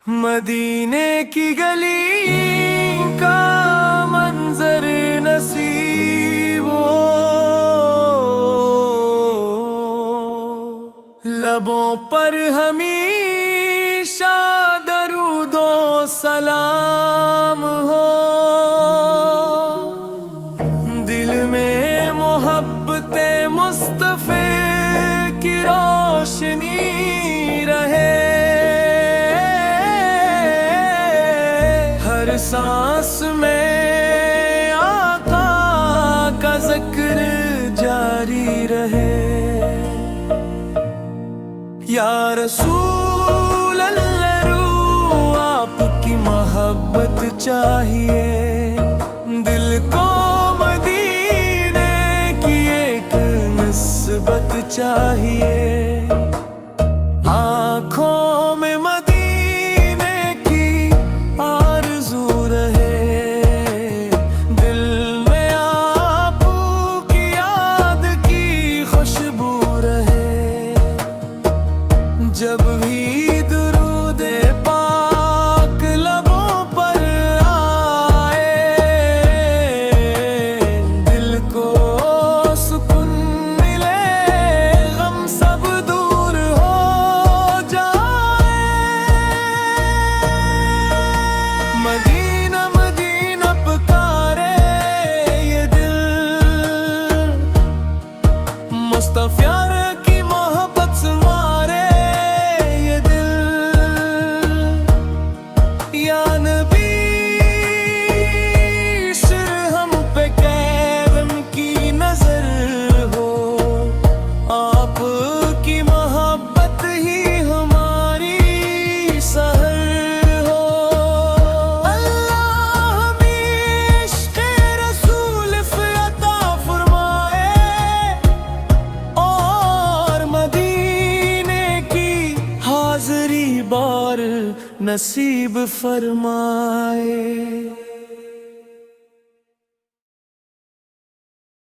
مدینے کی گلی کا منظر نصیب ہو، لبوں پر ہمیشہ درود و سلام ہو، دل میں محبت مصطفی کی روشنی رہے، ہر سانس میں آقا کا ذکر جاری رہے۔ یا رسول اللہ روح آپ کی محبت چاہیے، دل کو مدینے کی ایک نسبت چاہیے، آنکھوں میں مدینے کی آرزو رہے، دل میں آپ کی یاد کی خوشبو رہے، جب بھی درود پاک لبوں پر آئے، دل کو سکون ملے، غم سب دور ہو جائے۔ مدینہ مدینہ پکارے یہ دل، مصطفی کی محبت سے مارے یہ دل، یا نبی سر ہم پہ کرم کی نظر ہو، آپ کی محبت ہی ہماری سحر ہو، اللہ ہمیں عشق رسول عطا فرمائے، اور مدینے کی حاضری بار نصیب فرمائے۔